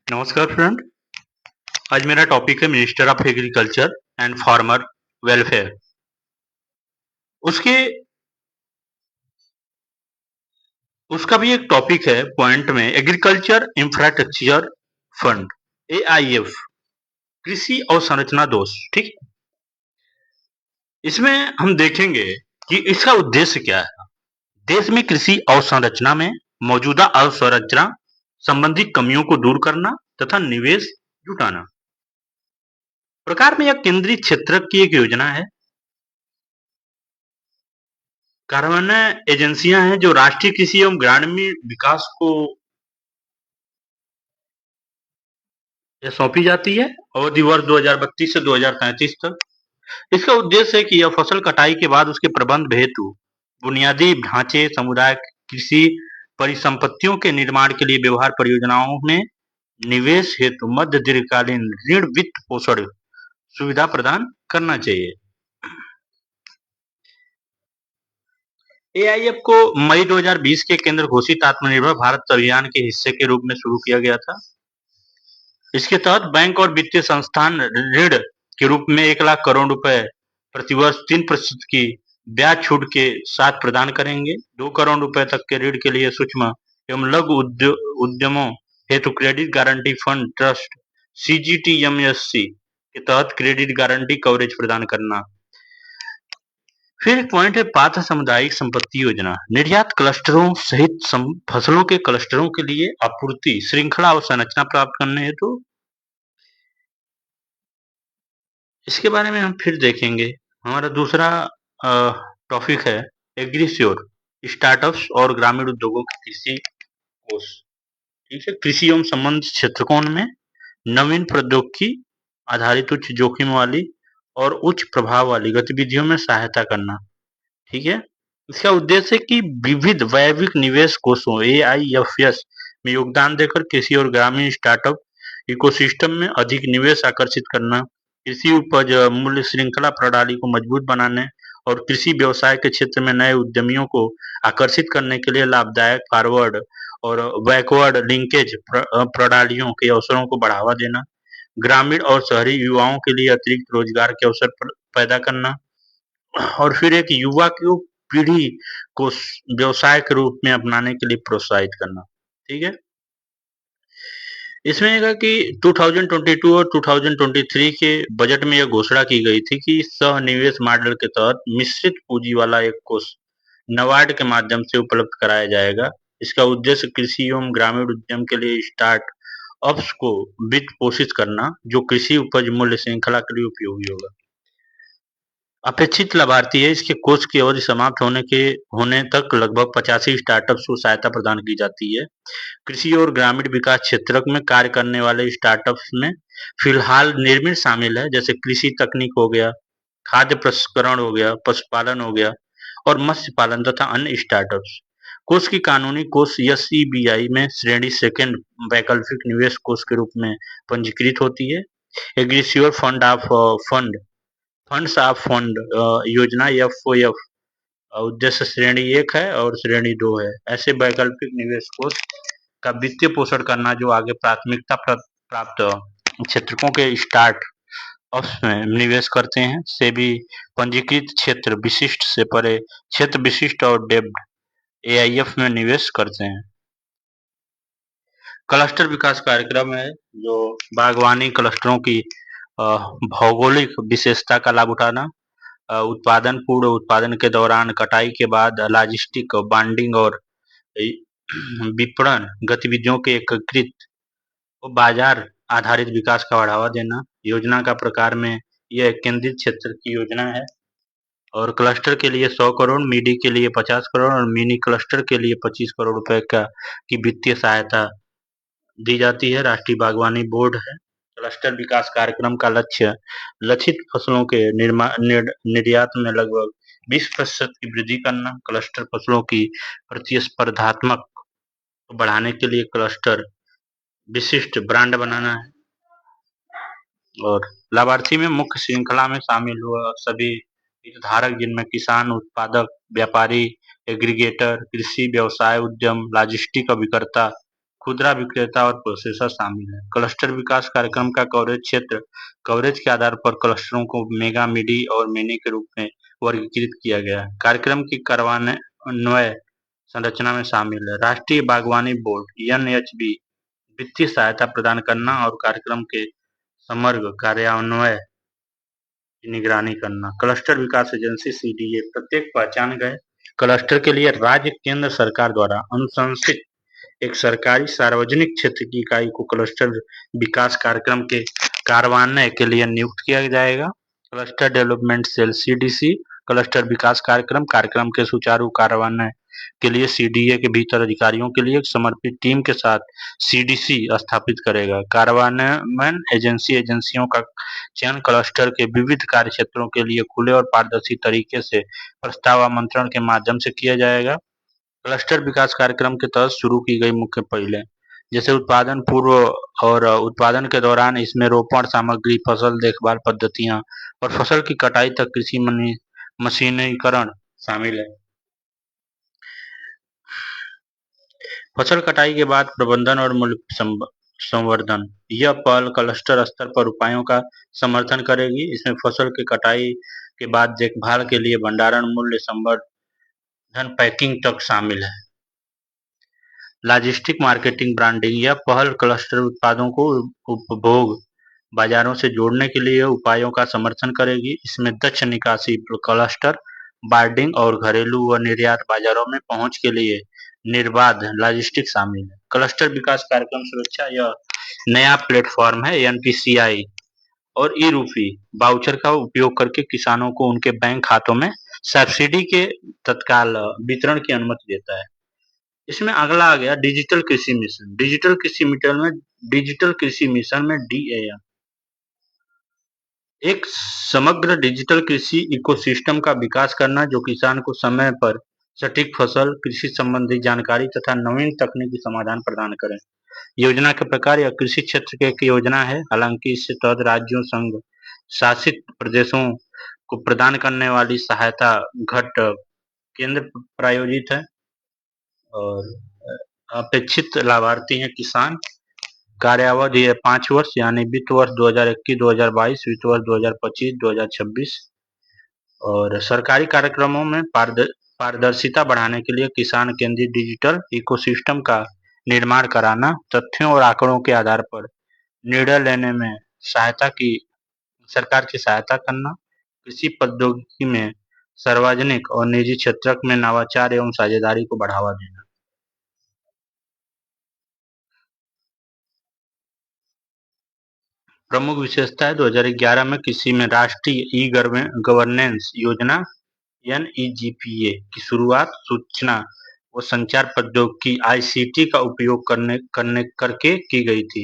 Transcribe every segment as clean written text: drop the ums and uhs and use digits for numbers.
नमस्कार फ्रेंड। आज मेरा टॉपिक है minister of agriculture and farmer welfare. उसके उसका भी एक टॉपिक है पॉइंट में, एग्रीकल्चर इंफ्रास्ट्रक्चर फंड, AIF, कृषि अवसंरचना दोष। ठीक, इसमें हम देखेंगे कि इसका उद्देश्य क्या है। देश में कृषि अवसंरचना में मौजूदा अवसंरचना संबंधी कमियों को दूर करना तथा निवेश जुटाना। प्रकार में यह केंद्रीय क्षेत्र की एक योजना है। कार्यान्वयन एजेंसियां हैं जो राष्ट्रीय कृषि एवं ग्रामीण विकास को यह सौंपी जाती है, अवधि वर्ष 2032 से 2033 तक। इसका उद्देश्य है कि यह फसल कटाई के बाद उसके प्रबंध हेतु बुनियादी ढांचे, समुदाय कृषि परिसंपत्तियों के निर्माण के लिए व्यवहार परियोजनाओं में निवेश हेतु मध्य दीर्घकालीन ऋण वित्त पोषण सुविधा प्रदान करना चाहिए। AIF को मई 2020 के केंद्र घोषित आत्मनिर्भर भारत अभियान के हिस्से के रूप में शुरू किया गया था। इसके तहत बैंक और वित्तीय संस्थान ऋण के रूप में 1 लाख करोड़ रुपए प्रतिवर्ष 3% की ब्याज छूट के साथ प्रदान करेंगे। 2 करोड़ रुपए तक के ऋण के लिए सूक्ष्म एवं लघु उद्यमों हेतु credit guarantee fund trust CGTMSC के तहत क्रेडिट गारंटी कवरेज प्रदान करना। फिर एक पॉइंट है पात्र सामुदायिक संपत्ति योजना, निर्यात क्लस्टरों सहित फसलों के क्लस्टरों के लिए आपूर्ति श्रृंखला और संरचना प्राप्त करने हेतु। इसके बारे में हम फिर देखेंगे। हमारा दूसरा टॉपिक है एग्रीश्योर, स्टार्टअप्स और ग्रामीण उद्योगों की कृषि कोष। ठीक है, कृषि एवं संबंध क्षेत्रों में नवीन प्रौद्योगिकी आधारित उच्च जोखिम वाली और उच्च प्रभाव वाली गतिविधियों में सहायता करना। ठीक है, इसका उद्देश्य है कि विविध वैश्विक निवेश कोषों AIFS में योगदान देकर कृषि और ग्रामीण स्टार्टअप इकोसिस्टम में अधिक निवेश आकर्षित करना, कृषि उपज मूल्य श्रृंखला प्रणाली को मजबूत बनाने और कृषि व्यवसाय के क्षेत्र में नए उद्यमियों को आकर्षित करने के लिए लाभदायक फॉरवर्ड और बैकवर्ड लिंकेज प्रणालियों के अवसरों को बढ़ावा देना, ग्रामीण और शहरी युवाओं के लिए अतिरिक्त रोजगार के अवसर पैदा करना और फिर एक युवा को पीढ़ी को व्यवसाय के रूप में अपनाने के लिए प्रोत्साहित करना। ठीक है, इसमें यह कि 2022 और 2023 के बजट में यह घोषणा की गई थी कि सह निवेश मॉडल के तहत मिश्रित पूंजी वाला एक कोष नाबार्ड के माध्यम से उपलब्ध कराया जाएगा। इसका उद्देश्य कृषि एवं ग्रामीण उद्यम के लिए स्टार्ट अप्स को वित्त पोषित करना, जो कृषि उपज मूल्य श्रृंखला के लिए उपयोगी होगा। अपेक्षित लाभार्थी है। इसके कोष की अवधि समाप्त होने तक लगभग 85 स्टार्टअप्स को सहायता प्रदान की जाती है। कृषि और ग्रामीण विकास क्षेत्र में कार्य करने वाले स्टार्टअप्स में फिलहाल निर्मित शामिल है, जैसे कृषि तकनीक हो गया, खाद्य प्रसंस्करण हो गया, पशुपालन हो गया और मत्स्य पालन तथा अन्य स्टार्टअप्स। कोष की कानूनी कोष SEBI में श्रेणी सेकंड वैकल्पिक निवेश कोष के रूप में पंजीकृत होती है। एग्रीश्योर फंड्स ऑफ फंड योजना FOF उद्देश्य श्रेणी 1 है और श्रेणी 2 है। ऐसे वैकल्पिक निवेश कोष का वित्तीय पोषण करना जो आगे प्राथमिकता प्राप्त क्षेत्रों के स्टार्ट अप्स में निवेश करते हैं। सेबी पंजीकृत क्षेत्र विशिष्ट से परे क्षेत्र विशिष्ट और डेब्ट AIF में निवेश करते हैं। क्लस्टर विकास कार्यक्रम है जो बागवानी क्लस्टरों की भौगोलिक विशेषता का लाभ उठाना, उत्पादन पूर्व उत्पादन के दौरान कटाई के बाद लॉजिस्टिक बाइंडिंग और विपणन गतिविधियों के एकीकृत बाजार आधारित विकास का बढ़ावा देना। योजना का प्रकार में यह केंद्रित क्षेत्र की योजना है और क्लस्टर के लिए 100 करोड़, मीडी के लिए 50 करोड़ और मिनी क्लस्टर के लिए 25 करोड़ रुपए की वित्तीय सहायता दी जाती है। राष्ट्रीय बागवानी बोर्ड है। क्लस्टर विकास कार्यक्रम का लक्ष्य लक्षित फसलों के निर्यात में लगभग 20% की वृद्धि करना, क्लस्टर फसलों की प्रतिस्पर्धात्मक को बढ़ाने के लिए क्लस्टर विशिष्ट ब्रांड बनाना है और लाभार्थी में मुख्य श्रृंखला में शामिल हुआ सभी हितधारक, जिनमें किसान, उत्पादक, व्यापारी, एग्रीगेटर, कृषि व्यवसाय उद्यम, लॉजिस्टिक विक्रेता, खुदरा विक्रेता और प्रोसेसर शामिल हैं। क्लस्टर विकास कार्यक्रम का कवरेज क्षेत्र कवरेज के आधार पर क्लस्टरों को मेगा, मिडी और मिनी के रूप में वर्गीकृत किया गया है। कार्यक्रम की कार्यान्वयन संरचना में शामिल है राष्ट्रीय बागवानी बोर्ड (एनएचबी) वित्तीय सहायता प्रदान करना और कार्यक्रम के समग्र कार्यान्वयन की निगरानी करना। क्लस्टर विकास एजेंसी (सीडीए) प्रत्येक पहचाने गए क्लस्टर के लिए राज्य केंद्र सरकार द्वारा अनुशंसित एक सरकारी सार्वजनिक क्षेत्र की इकाई को क्लस्टर विकास कार्यक्रम के कार्यान्वयन के लिए नियुक्त किया जाएगा। Cluster development cell (CDC) cluster विकास कार्यक्रम के सुचारू कार्यान्वयन के लिए सीडीए के भीतर अधिकारियों के लिए एक समर्पित टीम के साथ सीडीसी स्थापित करेगा। कार्यान्वयन एजेंसियों का चयन क्लस्टर के विविध कार्य क्षेत्रों के लिए खुले और पारदर्शी तरीके से प्रस्ताव आमंत्रण के माध्यम से किया जाएगा। क्लस्टर विकास कार्यक्रम के तहत शुरू की गई मुख्य पहलें, जैसे उत्पादन पूर्व और उत्पादन के दौरान इसमें रोपण सामग्री, फसल देखभाल पद्धतियां और फसल की कटाई तक कृषि मशीनीकरण शामिल है। फसल कटाई के बाद प्रबंधन और मूल्य संवर्धन। यह पहल क्लस्टर स्तर पर उपायों का समर्थन करेगी। इसमें फसल के कटाई के बाद देखभाल के लिए भंडारण, मूल्य संवर्धन, पैकिंग तक शामिल है। Logistic marketing branding. यह पहल क्लस्टर उत्पादों को उपभोग बाजारों से जोड़ने के लिए उपायों का समर्थन करेगी। इसमें दक्ष निकासी, क्लस्टर ब्रांडिंग और घरेलू व निर्यात बाजारों में पहुंच के लिए निर्बाध लॉजिस्टिक्स शामिल है। क्लस्टर विकास कार्यक्रम सुरक्षा। यह नया प्लेटफॉर्म है एनपीसीआई और ई-रूपी वाउचर का उपयोग करके किसानों को उनके बैंक खातों में सब्सिडी के तत्काल वितरण की अनुमति देता है। इसमें अगला आ गया डिजिटल कृषि मिशन। डिजिटल कृषि मिशन में डीएएम एक समग्र डिजिटल कृषि इकोसिस्टम का विकास करना जो किसान को समय पर सटीक फसल, कृषि संबंधी जानकारी तथा नवीन तकनीकी समाधान प्रदान करें। योजना के प्रकार। यह कृषि क्षेत्र की एक योजना है, हालांकि इसके तहत राज्यों, संघ शासित प्रदेशों को प्रदान करने वाली सहायता घट केंद्र प्रायोजित है और अपेक्षित लाभार्थी हैं किसान। कार्यावधि है 5 वर्ष, यानी वित्त वर्ष 2021-2022, वित्त वर्ष 2025-2026। और सरकारी कार्यक्रमों में पारदर्शिता बढ़ाने के लिए किसान केंद्रित डिजिटल इकोसिस्टम का निर्माण कराना, तथ्यों और आंकड़ों के आधार पर निर्णय लेने में सरकार की सहायता करना, कृषि प्रौद्योगिकी में सार्वजनिक और निजी क्षेत्र में नवाचार एवं साझेदारी को बढ़ावा देना। प्रमुख विशेषताएं। 2011 में कृषि में राष्ट्रीय ई गवर्नेंस योजना (एनईजीपीए) की शुरुआत सूचना व संचार प्रौद्योगिकी (आईसीटी) का उपयोग करके की गई थी।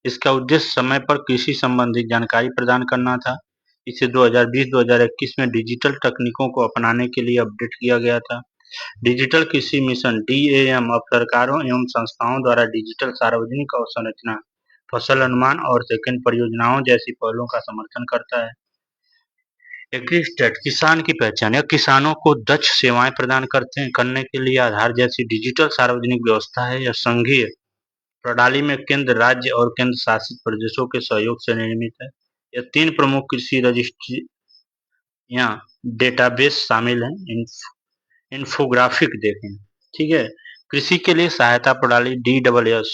इसका उद्देश्य समय पर कृषि संबंधी जानकारी प्रदान करना था। इसे 2020-2021 में डिजिटल तकनीकों को अपनाने के लिए अपडेट किया गया था। डिजिटल कृषि मिशन (डीएएम) अब सरकारों एवं संस्थाओं द्वारा डिजिटल सार्वजनिक अवसंरचना, फसल अनुमान और सेकंड परियोजनाओं जैसी पहलों का समर्थन करता है। एग्रीस्टेट किसान की पहचान। यह किसानों को दक्ष सेवाएं प्रदान करने के लिए आधार जैसी डिजिटल सार्वजनिक व्यवस्था है। यह संघीय प्रणाली में केंद्र, राज्य और केंद्र शासित प्रदेशों के सहयोग से निर्मित है। यह 3 प्रमुख कृषि रजिस्ट्रियां डेटाबेस शामिल हैं। इन्फोग्राफिक देखें, ठीक है। कृषि के लिए सहायता प्रणाली DSS,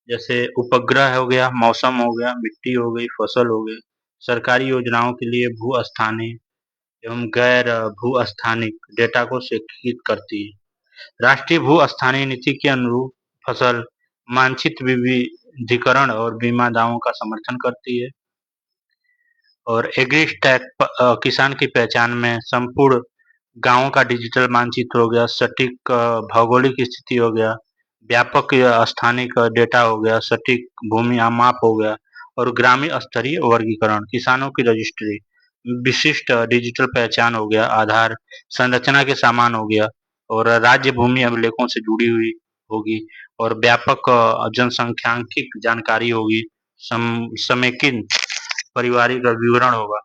जैसे उपग्रह हो गया, मौसम हो गया, मिट्टी हो गई, फसल हो गई। सरकारी योजनाओं के लिए भू-स्थानीय एवं गैर भू-स्थानिक डेटा को एकीकृत करती है। राष्ट्रीय भू-स्थानीय नीति के अनुरूप फसल मानचित्र विविधीकरण और बीमा दावों का समर्थन करती है। और एग्रीस्टैक किसान की पहचान में संपूर्ण गांवों का डिजिटल मानचित्र हो गया, सटीक भौगोलिक स्थिति हो गया, व्यापक स्थानिक डेटा हो गया, सटीक भूमि माप हो गया और ग्रामीण स्तरीय वर्गीकरण, किसानों की रजिस्ट्री, विशिष्ट डिजिटल पहचान हो गया, आधार संरचना के समान हो गया और राज्य भूमि अभिलेखों से जुड़ी हुई होगी और व्यापक जनसांख्यिकीय जानकारी होगी, समेकित पारिवारिक विवरण होगा।